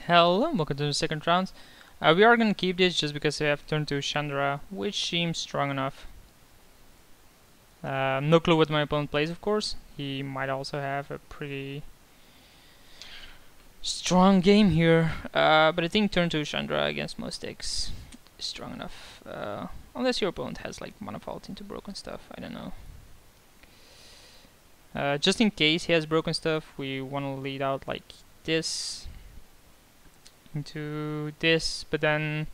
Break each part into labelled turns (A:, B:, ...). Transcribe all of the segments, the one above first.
A: Hello, welcome to the second round. We are gonna keep this just because I have turn to Chandra, which seems strong enough. No clue what my opponent plays, of course. He might also have a pretty strong game here, but I think turn to Chandra against most decks is strong enough. Unless your opponent has like mana vault into broken stuff, I don't know. Just in case he has broken stuff, we want to lead out like this into this, but then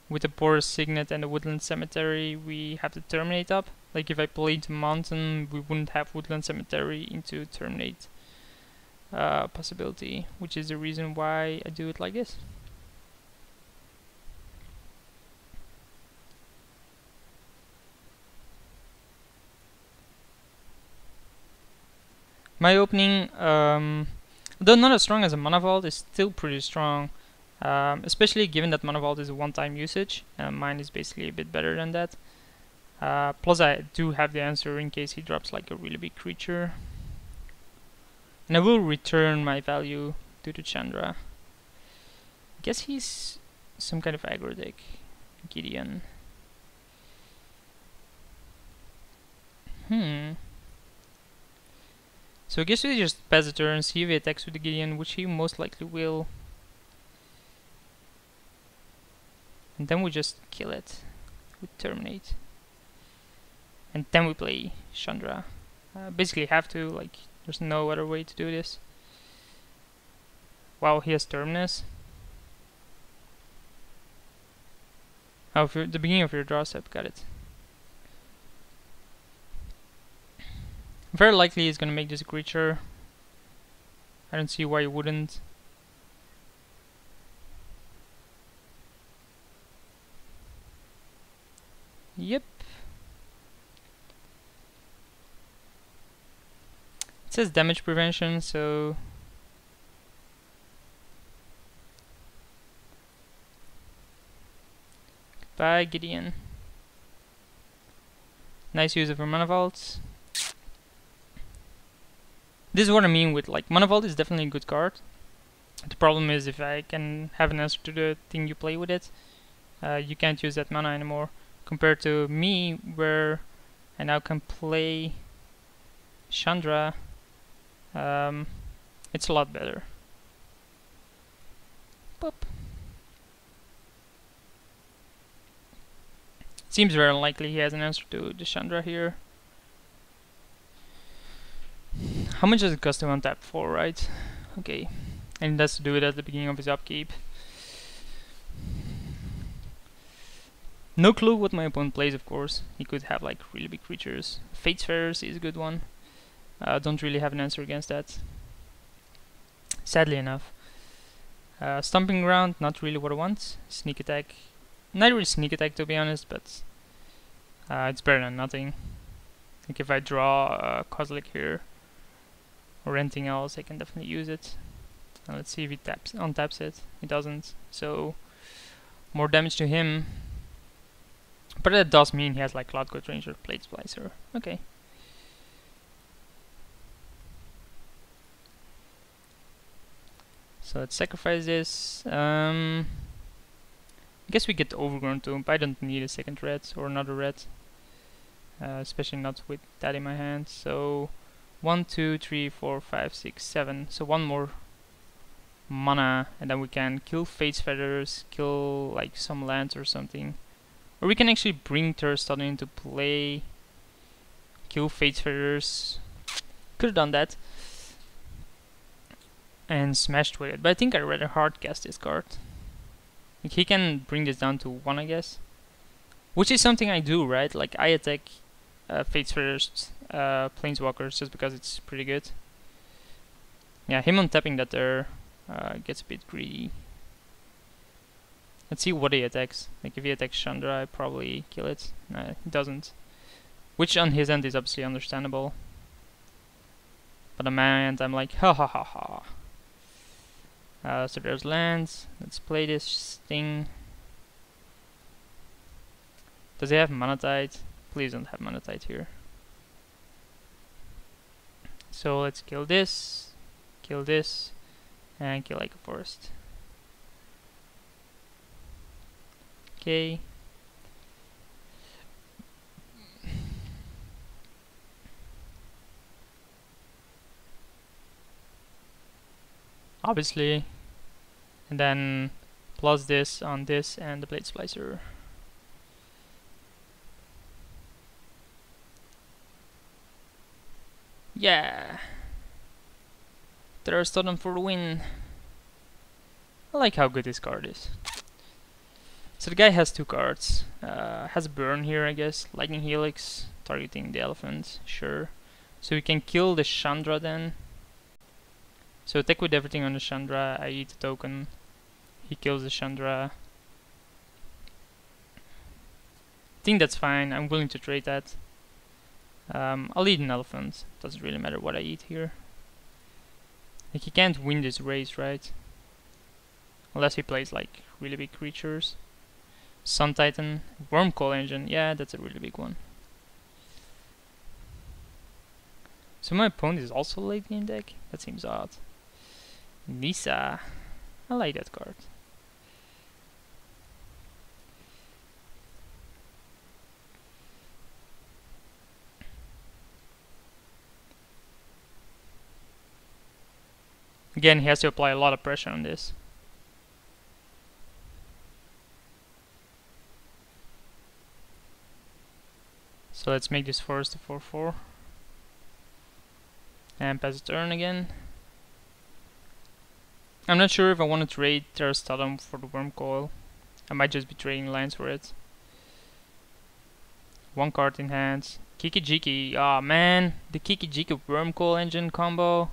A: with the Boros Signet and the Woodland Cemetery we have to terminate up. Like if I played Mountain, we wouldn't have Woodland Cemetery into terminate possibility, which is the reason why I do it like this. My opening, though not as strong as a Mana Vault, is still pretty strong. Especially given that Mana Vault is a one-time usage, mine is basically a bit better than that. Plus I do have the answer in case he drops like a really big creature. And I will return my value due to Chandra. I guess he's some kind of aggro deck. Gideon. So I guess we just pass the turn, see if he attacks with the Gideon, which he most likely will. And then we just kill it with terminate. And then we play Chandra. Basically have to, like, there's no other way to do this. Wow, he has Terminus. Oh, for the beginning of your draw step, got it. Very likely he's gonna make this a creature. I don't see why he wouldn't. Yep. It says damage prevention, so goodbye, Gideon. Nice use of her Mana Vault. This is what I mean with, like, Mana Vault is definitely a good card. The problem is if I can have an answer to the thing you play with it, you can't use that mana anymore. Compared to me, where I now can play Chandra, it's a lot better. Boop. Seems very unlikely he has an answer to the Chandra here. How much does it cost to untap for, right? Okay. And that's to do it at the beginning of his upkeep. No clue what my opponent plays, of course. He could have like really big creatures. Fatesfarers is a good one. Don't really have an answer against that, sadly enough. Stomping Ground, not really what I want. Sneak Attack, not really Sneak Attack to be honest, but it's better than nothing. Like if I draw Kozilek here or anything else, I can definitely use it. And let's see if he untaps it. He doesn't, so more damage to him. But that does mean he has like Cloud Coat Ranger, Plate Splicer. Okay. So let's sacrifice this. I guess we get Overgrown Tomb. I don't need a second red or another red. Especially not with that in my hand. So 1, 2, 3, 4, 5, 6, 7. So one more mana, and then we can kill Fate's Feathers, kill like some lands or something. Or we can actually bring Thurstun into play, kill Fate's Feathers. Could have done that. And smashed with it. But I think I'd rather hardcast this card. Like he can bring this down to 1, I guess. Which is something I do, right? Like I attack Fate's Feathers, Planeswalkers, just because it's pretty good. Yeah, him untapping that there gets a bit greedy. Let's see what he attacks. Like if he attacks Chandra, I probably kill it. No, he doesn't. Which on his end is obviously understandable. But on my end, I'm like, ha ha ha ha. So there's lands. Let's play this thing. Does he have Monetite? Please don't have Monetite here. So let's kill this, and kill like a forest. Okay. Obviously. And then plus this on this and the blade splicer. Yeah. There's Totem for the win. I like how good this card is. So the guy has 2 cards. Has a burn here, I guess. Lightning Helix, targeting the elephant, sure. So we can kill the Chandra then. So attack with everything on the Chandra, I eat a token. He kills the Chandra. I think that's fine, I'm willing to trade that. I'll eat an elephant, doesn't really matter what I eat here. Like, he can't win this race, right? Unless he plays like really big creatures. Sun Titan, Wormcoil Engine, yeah, that's a really big one. So my opponent is also late game deck? That seems odd. Nissa, I like that card. Again, he has to apply a lot of pressure on this. So let's make this forest a 4/4. And pass the turn again. I'm not sure if I want to trade Terra's Totem for the Wormcoil. I might just be trading lands for it. 1 card in hand. Kiki-Jiki, aw man, the Kiki-Jiki Wormcoil Engine combo.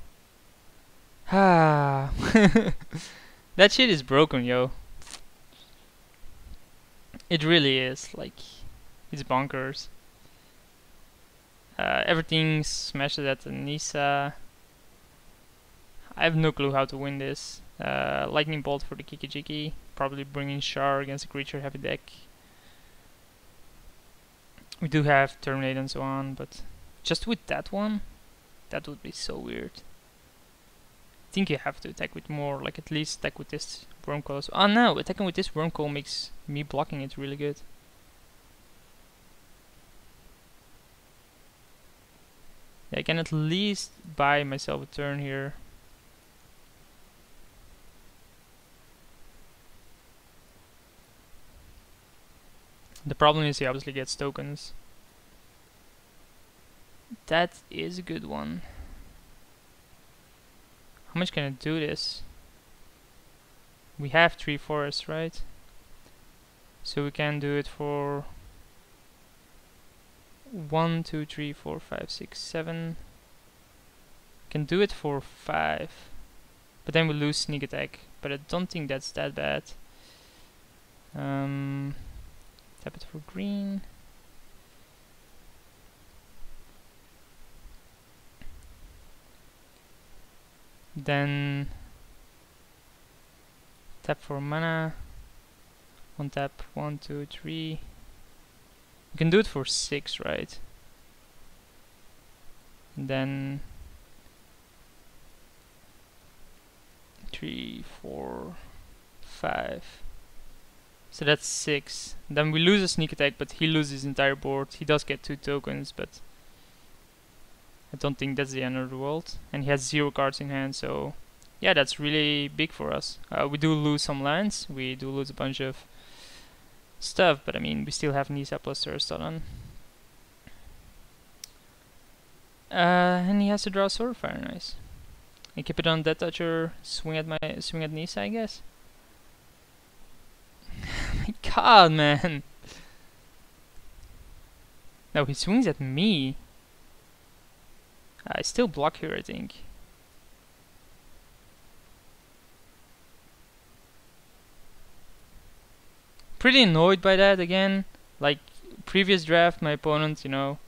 A: Ah, that shit is broken, yo. It really is, like, it's bonkers. Everything smashes at the Nissa. I have no clue how to win this. Lightning Bolt for the Kiki-Jiki. Probably bringing Char against a creature heavy deck. We do have Terminate and so on, but just with that one, that would be so weird. I think you have to attack with more, like at least attack with this Wormcoil. Oh no, attacking with this Wormcoil makes me blocking it really good. Yeah, I can at least buy myself a turn here. The problem is he obviously gets tokens. That is a good one. How much can I do this? We have 3 forests, right? So we can do it for 1, 2, 3, 4, 5, 6, 7. Can do it for 5. But then we lose sneak attack. But I don't think that's that bad. Tap it for green. Then tap for mana. 1 tap, 1, 2, 3. You can do it for 6, right? And then 3, 4, 5. So that's 6. Then we lose a sneak attack, but he loses his entire board. He does get 2 tokens, but I don't think that's the end of the world. And he has 0 cards in hand, so yeah, that's really big for us. We do lose some lands, we do lose a bunch of stuff, but I mean, we still have Nissa plus Terrastodon. And he has to draw a Sword of Fire, nice. And keep it on Death Toucher, swing at Nissa, I guess. My god, man! No, he swings at me. I still block here, I think. Pretty annoyed by that again. Like previous draft, my opponent, you know,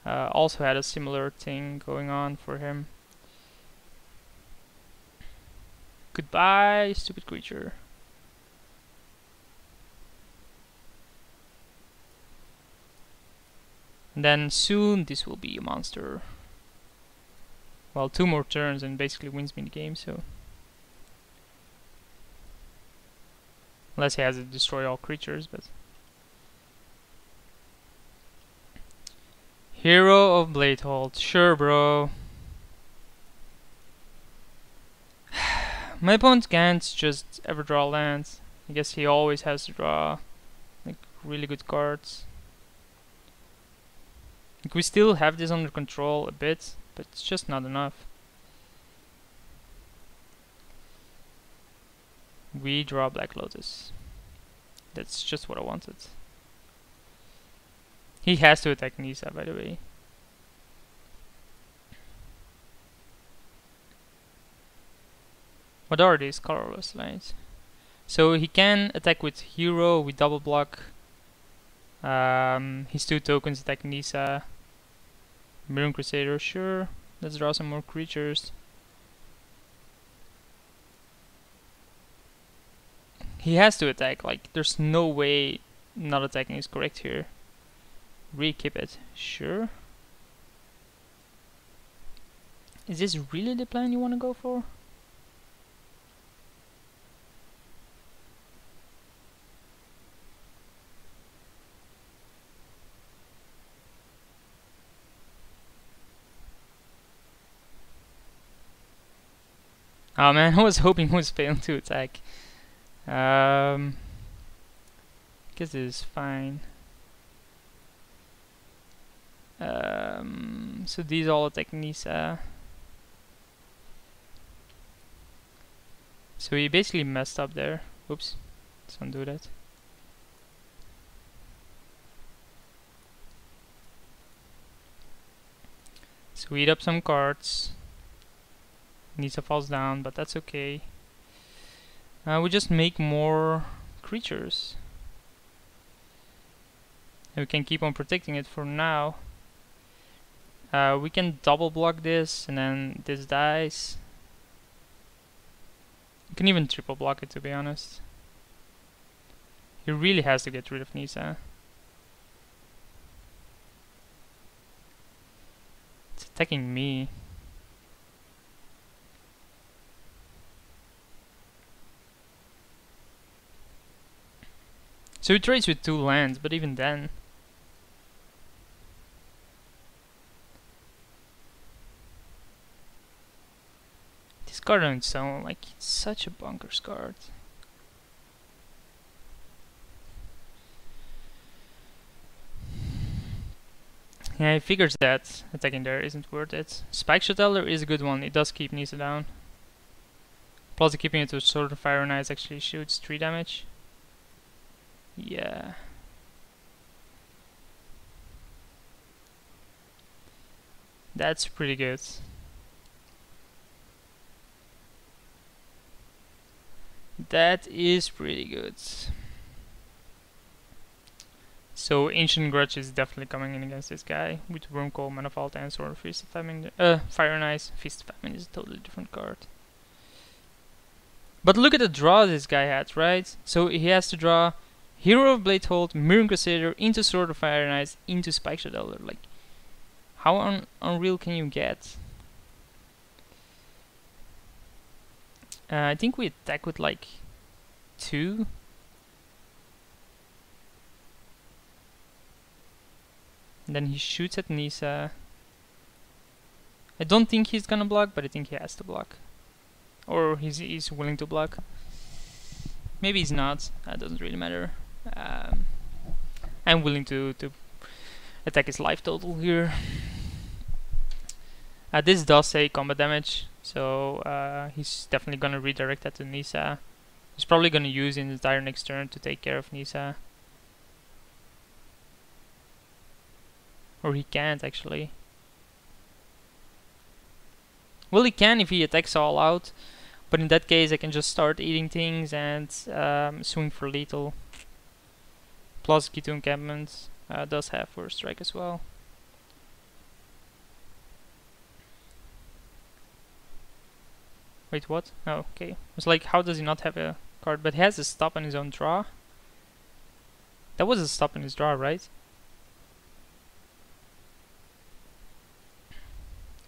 A: also had a similar thing going on for him. Goodbye, stupid creature. And then soon this will be a monster. Well, 2 more turns and basically wins me the game, so. Unless he has to destroy all creatures, but... Hero of Bladehold. Sure, bro. My opponent can't just ever draw lands. I guess he always has to draw like really good cards. Like, we still have this under control a bit, but it's just not enough. We draw Black Lotus. That's just what I wanted. He has to attack Nisa, by the way. What are these colorless lines? So he can attack with Hero, with double block. His 2 tokens attack Nisa. Mirror Crusader, sure. Let's draw some more creatures. He has to attack, like, there's no way not attacking is correct here. Re-keep it, sure. Is this really the plan you want to go for? Oh man, I was hoping he was failing to attack. Guess this is fine. So these all attack Nisa. So he basically messed up there. Oops, let's undo that. So we eat up some cards. Nisa falls down, but that's okay. We just make more creatures. And we can keep on protecting it for now. We can double block this, and then this dies. You can even triple block it, to be honest. He really has to get rid of Nisa. It's attacking me. So he trades with 2 lands, but even then... This card on its own, like, it's such a bonkers card. Yeah, he figures that attacking there isn't worth it. Spike Shuttler is a good one, it does keep Nisa down. Plus keeping it to Sword of Fire and Ice actually shoots 3 damage. Yeah. That's pretty good. That is pretty good. So Ancient Grudge is definitely coming in against this guy with Wormcoil, Manifold, and Sword of Feast of Famine. Fire and Ice. Feast of Famine is a totally different card. But look at the draw this guy had, right? So he has to draw Hero of Bladehold, Mirror Crusader, into Sword of Fire and Ice, into Spike Shadow. Like, how unreal can you get? I think we attack with like 2. And then he shoots at Nisa. I don't think he's gonna block, but I think he has to block. Or he's willing to block. Maybe he's not, that doesn't really matter. I'm willing to attack his life total here. This does say combat damage, so he's definitely gonna redirect that to Nisa. He's probably gonna use in the entire next turn to take care of Nisa. Or he can't actually. Well, he can if he attacks all out, but in that case I can just start eating things and swing for lethal. Plus Key to Encampment does have First Strike as well. Wait, what? Oh, okay. I was like, how does he not have a card? But he has a stop on his own draw. That was a stop in his draw, right?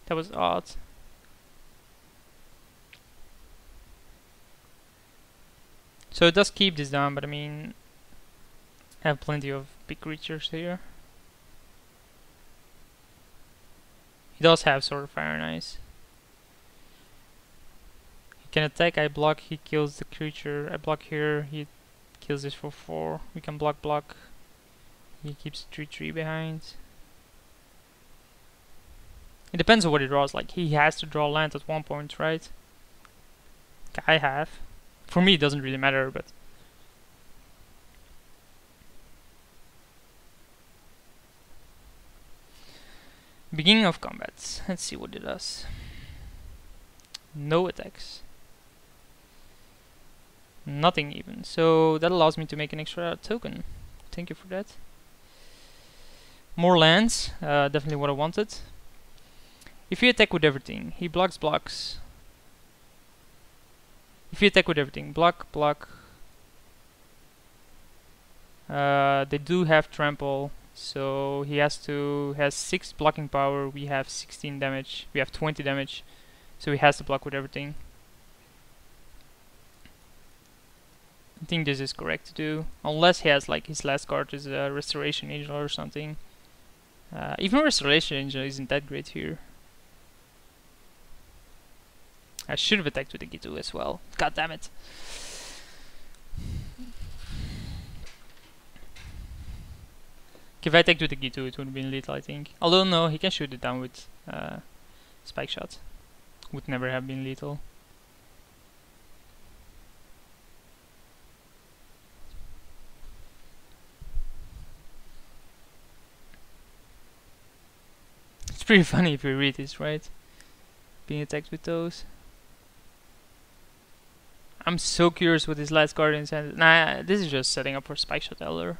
A: That was odd. So it does keep this down, but I mean, I have plenty of big creatures here. He does have Sword of Fire and Ice. He can attack, I block, he kills the creature. I block here, he kills this for 4. We can block. He keeps 3/3 behind. It depends on what he draws. Like, he has to draw land at one point, right? I have. For me, it doesn't really matter, but beginning of combat. Let's see what it does. No attacks. Nothing even. So that allows me to make an extra token. Thank you for that. More lands. Definitely what I wanted. If you attack with everything, he blocks. If you attack with everything, block. They do have trample, so he has 6 blocking power. We have 16 damage. We have 20 damage, so he has to block with everything. I think this is correct to do, unless he has like his last card is a Restoration Angel or something. Even Restoration Angel isn't that great here. I should have attacked with the Gitu as well. God damn it. If I attacked with the Gitu, it would have been lethal, I think. Although no, he can shoot it down with Spike Shot. Would never have been lethal. It's pretty funny if you read this, right? Being attacked with those. I'm so curious what his last card in his hand. Nah, this is just setting up for Spike Shot Elder.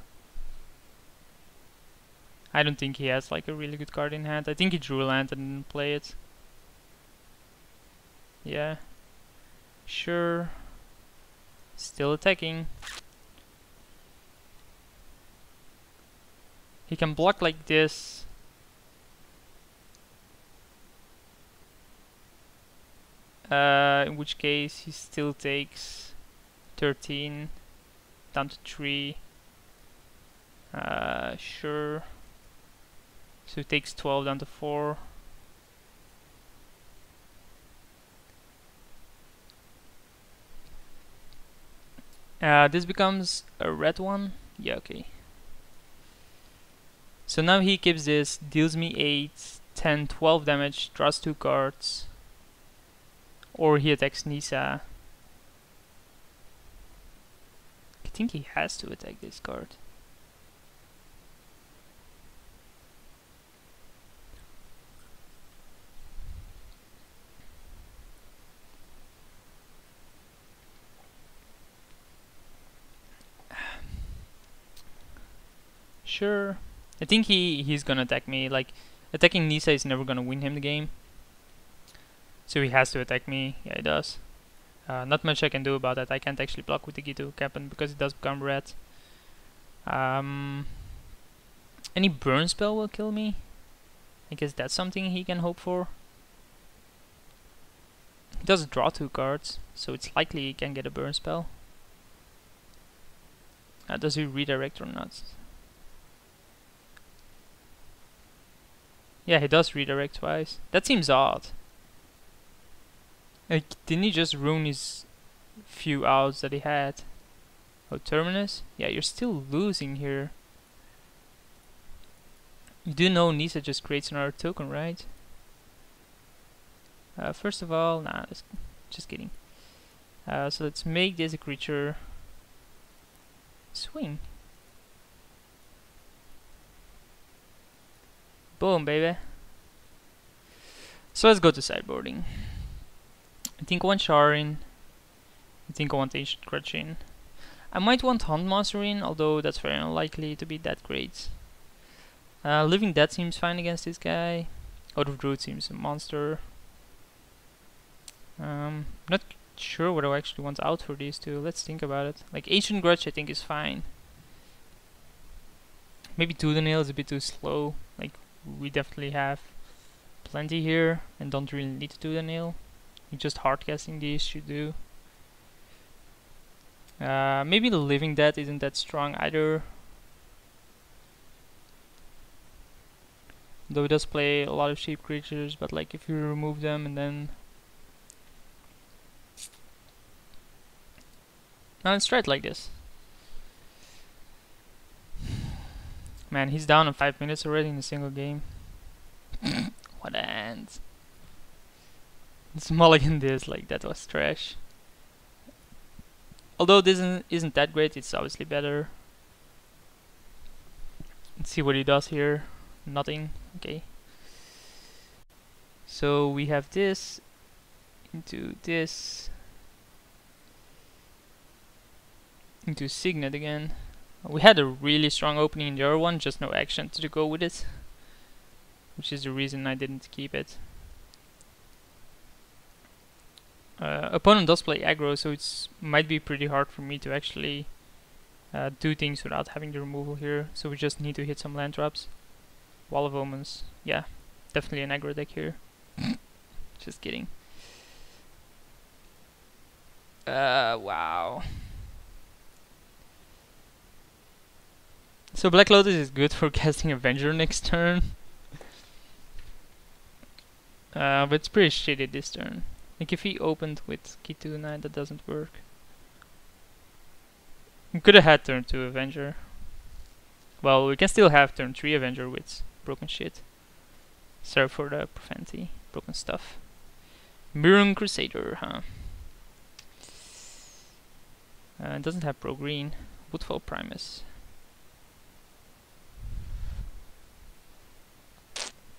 A: I don't think he has like a really good card in hand. I think he drew a land and didn't play it. Yeah. Sure. Still attacking. He can block like this. In which case he still takes 13 down to 3. Sure. So he takes 12 down to 4. This becomes a red one. Yeah, okay. So now he keeps this, deals me 8, 10, 12 damage, draws 2 cards. Or he attacks Nisa. I think he has to attack this card. Sure. I think he's gonna attack me. Like, attacking Nisa is never gonna win him the game. So he has to attack me. Yeah, he does. Not much I can do about that. I can't actually block with the Gitu Captain because it does become red. Any burn spell will kill me. I guess that's something he can hope for. He does draw 2 cards, so it's likely he can get a burn spell. Does he redirect or not? Yeah, he does redirect twice. That seems odd. Like, didn't he just ruin his few outs that he had? Oh, Terminus? Yeah, you're still losing here. You do know Nisa just creates another token, right? First of all, nah, just kidding. So let's make this a creature. Swing. Boom, baby. So let's go to sideboarding. I think I want Char in. I think I want Ancient Grudge in. I might want Hunt Monster in, although that's very unlikely to be that great. Living Dead seems fine against this guy. Out of Druid seems a monster. Not sure what I actually want out for these two. Let's think about it. Like, Ancient Grudge I think is fine. Maybe Tooth and Nail is a bit too slow. Like, we definitely have plenty here and don't really need to Tooth and Nail. Just hard casting these should do. Maybe the Living Dead isn't that strong either. Though it does play a lot of cheap creatures, but like if you remove them and then... Now let's try it like this. Man, he's down in 5 minutes already in a single game. What a hand. It's mulligan this, like that was trash. Although this isn't that great, it's obviously better. Let's see what he does here. Nothing. Okay. So we have this into this into Signet again. We had a really strong opening in the other one, just no action to go with it, which is the reason I didn't keep it. Opponent does play aggro, so it's might be pretty hard for me to actually do things without having the removal here. So we just need to hit some land traps. Wall of Omens, yeah, definitely an aggro deck here. Just kidding. Wow. So Black Lotus is good for casting Avenger next turn. But it's pretty shitty this turn. Like if he opened with Kituna, that doesn't work. We could have had turn 2 Avenger. Well, we can still have turn 3 Avenger with broken shit. Sorry for the profanity. Broken stuff. Mirror Crusader, huh? It doesn't have pro green. Woodfall Primus.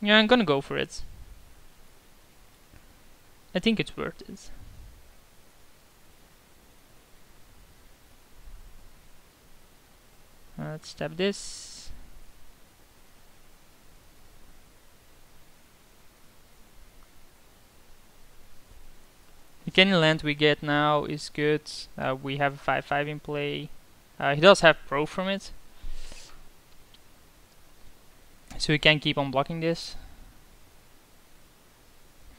A: Yeah, I'm gonna go for it. I think it's worth it. Let's tap this. The any land we get now is good. We have a 5/5 in play. He does have pro from it, so we can keep on blocking this.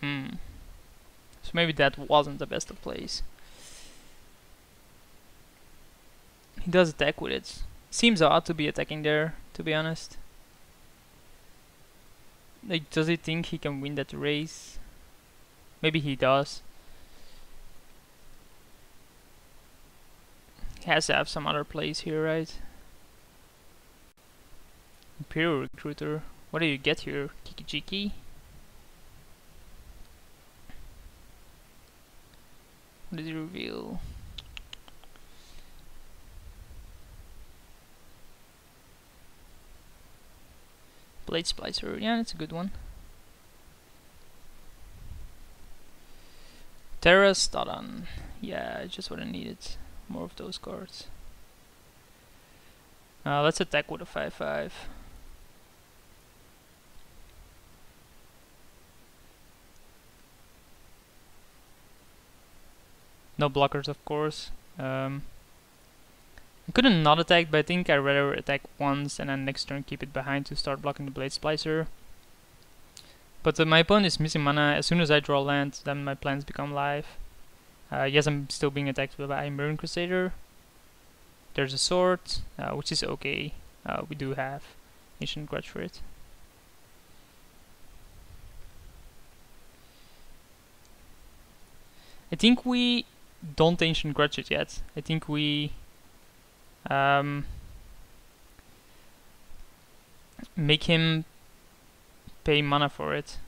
A: So maybe that wasn't the best of plays. He does attack with it. Seems odd to be attacking there, to be honest. Like, does he think he can win that race? Maybe he does. He has to have some other plays here, right? Imperial Recruiter. What do you get here? Kiki-Jiki? What did he reveal? Blade Splicer. Yeah, that's a good one. Terra Stadan. Yeah, just what I needed. More of those cards. Let's attack with a 5/5. No blockers, of course. I couldn't not attack, but I think I'd rather attack once and then next turn keep it behind to start blocking the Blade Splicer. But my opponent is missing mana. As soon as I draw land, then my plans become live. Yes, I'm still being attacked by Mirror Crusader. There's a sword, which is okay. We do have Ancient Grudge for it. I think we don't Ancient Grudge it yet. I think we make him pay mana for it.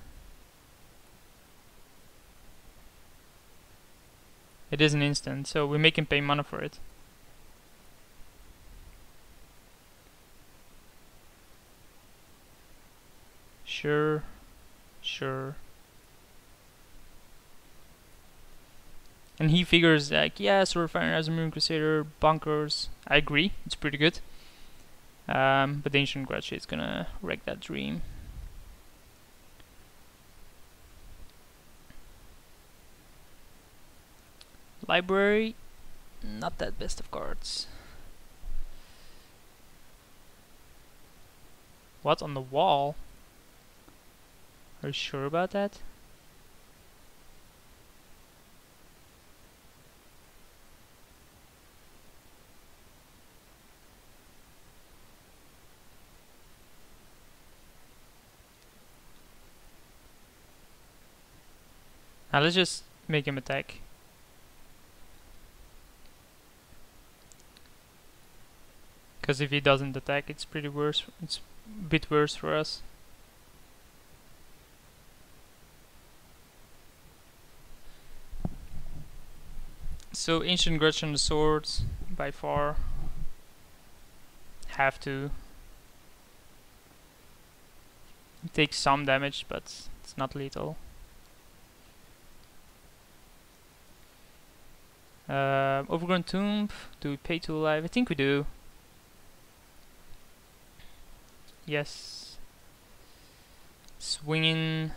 A: It is an instant, so we make him pay mana for it. Sure, sure. And he figures like, yeah, Swordfinder as a Mirror Crusader, bunkers. I agree, it's pretty good. But the Ancient Grudge is gonna wreck that dream. Library, not that best of cards. What, on the wall? Are you sure about that? Now let's just make him attack. Because if he doesn't attack, it's pretty worse. It's a bit worse for us. So Ancient Grudge on the swords, by far. Have to. It takes some damage, but it's not lethal. Overgrown Tomb, do we pay to alive? I think we do. Yes. Swinging.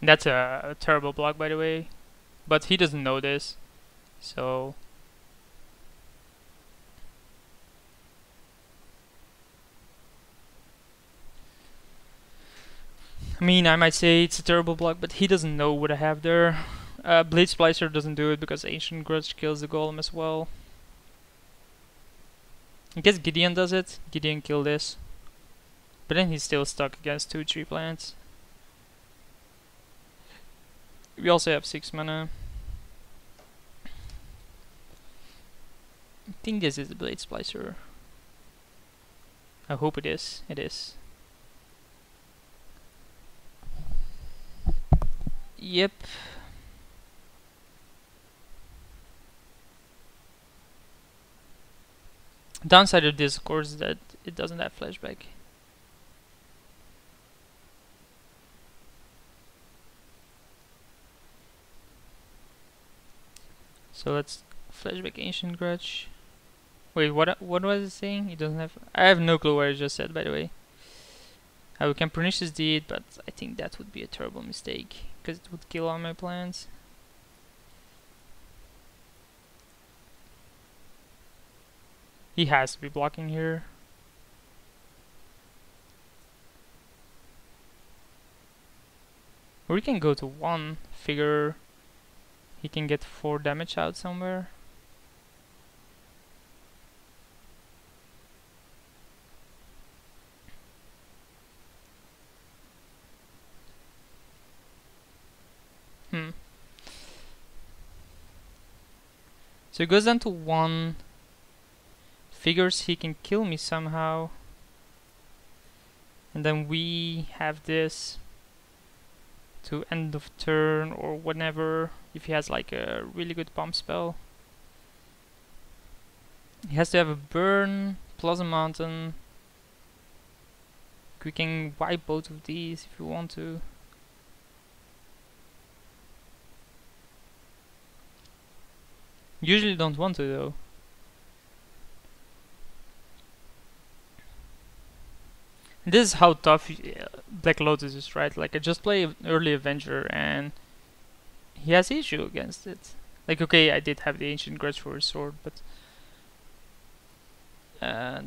A: That's a terrible block, by the way. But he doesn't know this. So... I mean, I might say it's a terrible block, but he doesn't know what I have there. Blade Splicer doesn't do it because Ancient Grudge kills the golem as well. I guess Gideon does it. Gideon killed this. But then he's still stuck against 2 tree plants. We also have 6 mana. I think this is the Blade Splicer. I hope it is. It is. Yep. Downside of this, of course, is that it doesn't have flashback. So let's flashback Ancient Grudge. Wait, what was it saying? It doesn't have... I have no clue what I just said, by the way. We can punish his deed, but I think that would be a terrible mistake, because it would kill all my plans. He has to be blocking here. Or we can go to 1, figure he can get 4 damage out somewhere. So it goes down to 1. Figures he can kill me somehow. And then we have this to end of turn or whenever, if he has like a really good pump spell. He has to have a burn plus a mountain. We can wipe both of these if we want to. Usually don't want to though. This is how tough Black Lotus is, right? Like I just play early Avenger and he has issue against it. Like okay, I did have the Ancient Grudge for his sword, but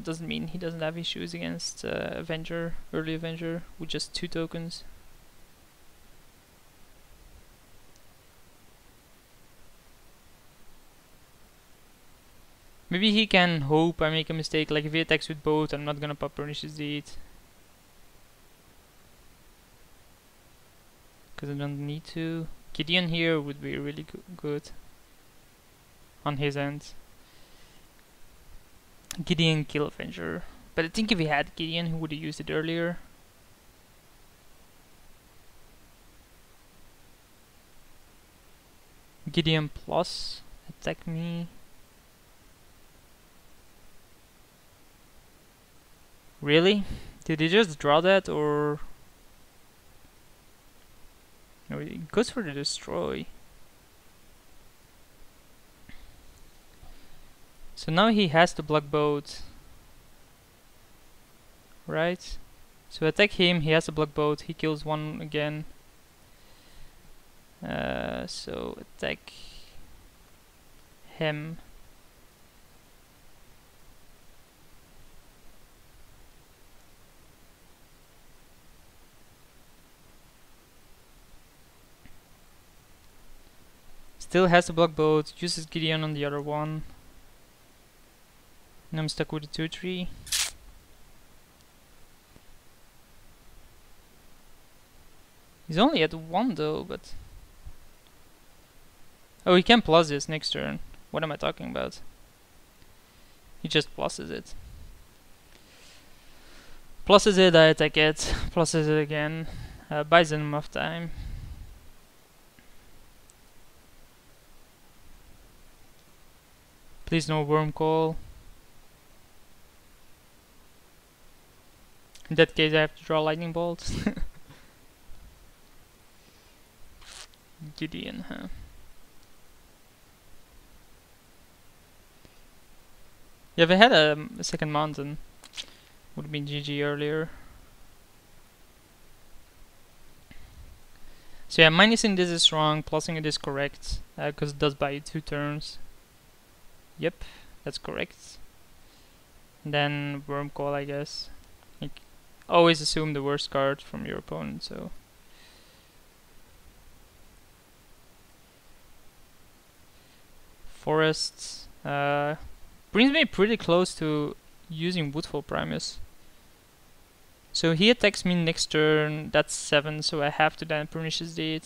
A: doesn't mean he doesn't have issues against Avenger, early Avenger, with just 2 tokens. Maybe he can hope I make a mistake, like if he attacks with both, I'm not gonna pop Pernicious Deed. Because I don't need to. Gideon here would be really good on his end. Gideon kill Avenger. But I think if he had Gideon, he would have used it earlier. Gideon plus attack me. Really? Did he just draw that or... No, he goes for the destroy. So now he has to block both. Right? So attack him, he has to block both, he kills 1 again. So attack him. Still has to block both, uses Gideon on the other one. And I'm stuck with a 2-3. He's only at 1 though, but... Oh, he can plus this next turn. What am I talking about? He just pluses it. Pluses it, I attack it. Pluses it again. Buys him enough time. Please no worm call. In that case I have to draw lightning bolt. Gideon, huh? Yeah, if I had a second mountain, would have been GG earlier. So yeah, minusing this is wrong, plusing it is correct, because it does buy you 2 turns. Yep, that's correct. And then worm call, I guess. Like, always assume the worst card from your opponent, so... Forests brings me pretty close to using Woodfall Primus. So he attacks me next turn, that's 7, so I have to then Pernicious Deed,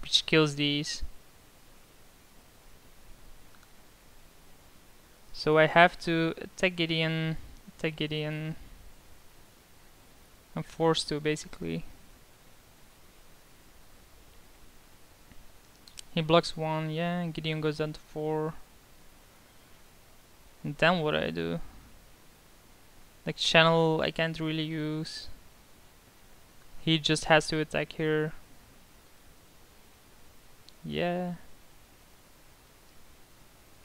A: which kills these. So I have to attack Gideon. I'm forced to, basically. He blocks 1, yeah, and Gideon goes down to 4. And then what do I do? Like channel I can't really use. He just has to attack here. Yeah.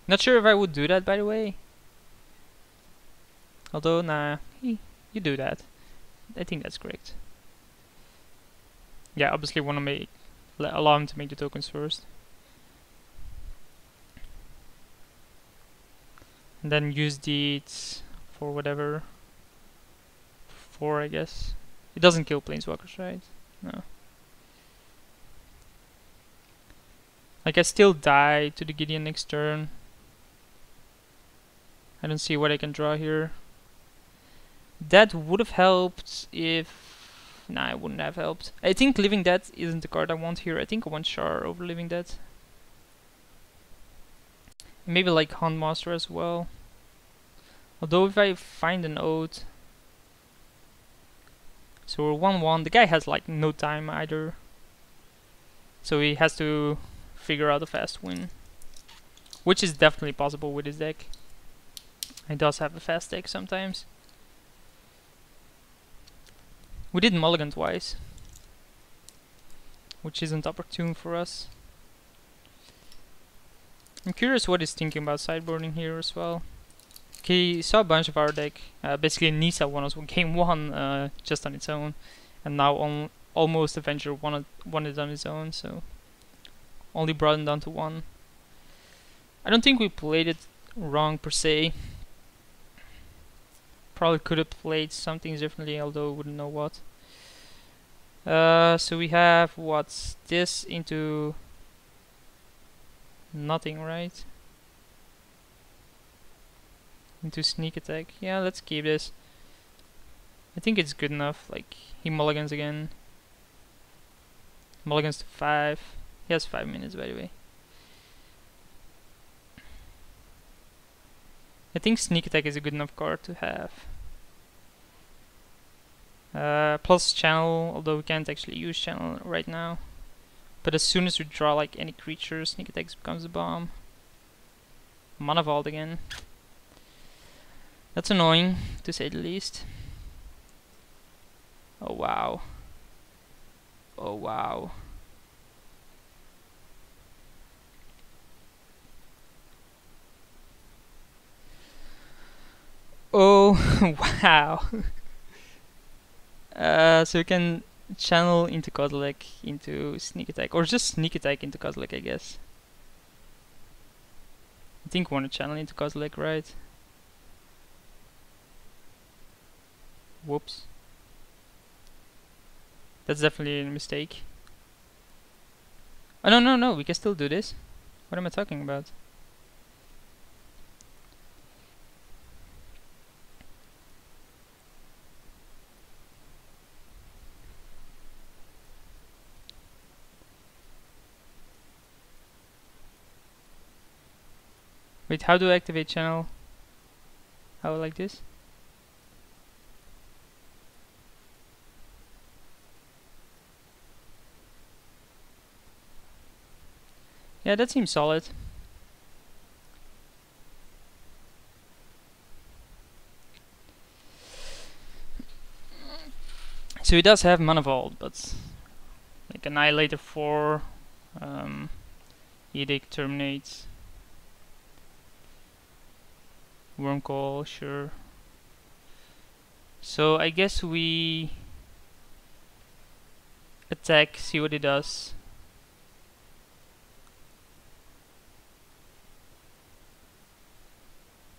A: Not sure if I would do that, by the way. Although, nah, you do that. I think that's correct. Yeah, obviously want to allow him to make the tokens first. And then use these for whatever. 4, I guess. It doesn't kill planeswalkers, right? No. Like, I still die to the Gideon next turn. I don't see what I can draw here. That would have helped if... Nah, it wouldn't have helped. I think Living Dead isn't the card I want here. I think I want Char over Living Dead. Maybe like Hunt Master as well. Although if I find an Ode... So we're 1-1. The guy has like no time either. So he has to figure out a fast win. Which is definitely possible with his deck. He does have a fast deck sometimes. We did mulligan twice. Which isn't opportune for us. I'm curious what he's thinking about sideboarding here as well. He saw a bunch of our deck. Basically Nisa won us game 1 just on its own. And now almost Avenger won it on his own, so... Only brought him down to 1. I don't think we played it wrong per se. Probably could have played something differently, although I wouldn't know what. So we have what's this into nothing, right? Into sneak attack. Yeah, let's keep this. I think it's good enough. Like, he mulligans again. Mulligans to 5. He has 5 minutes, by the way. I think sneak attack is a good enough card to have. Plus channel, although we can't actually use channel right now. But as soon as we draw like any creature, sneak attack becomes a bomb. Mana Vault again. That's annoying, to say the least. Oh wow. Oh wow. Oh wow. So you can channel into Kozilek into sneak attack, or just sneak attack into Kozilek, I guess. I think we want to channel into Kozilek, right? Whoops. That's definitely a mistake. Oh no, we can still do this. What am I talking about? Wait, how do I activate channel? How, like this? Yeah, that seems solid. So he does have Mana Vault, but like Annihilator 4, Edict terminates, Wormcall, sure. So I guess we attack, see what it does.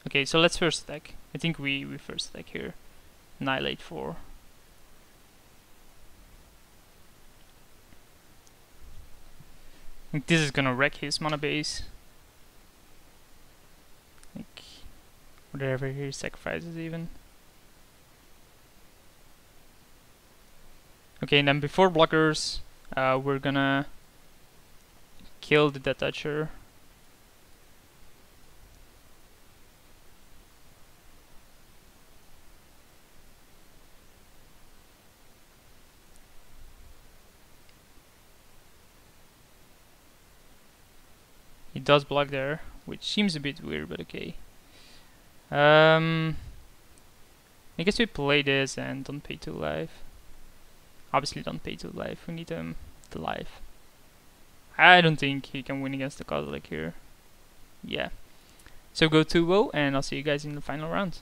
A: Okay, so let's first attack. I think we first attack here. Annihilate 4. I think this is gonna wreck his mana base. Like whatever he sacrifices even. Okay, and then before blockers, we're gonna kill the Death Toucher. He does block there, which seems a bit weird, but okay. I guess we play this and don't pay 2 life. Obviously don't pay 2 life, we need him to life. I don't think he can win against the Kozilek here. Yeah. So go 2-0 and I'll see you guys in the final round.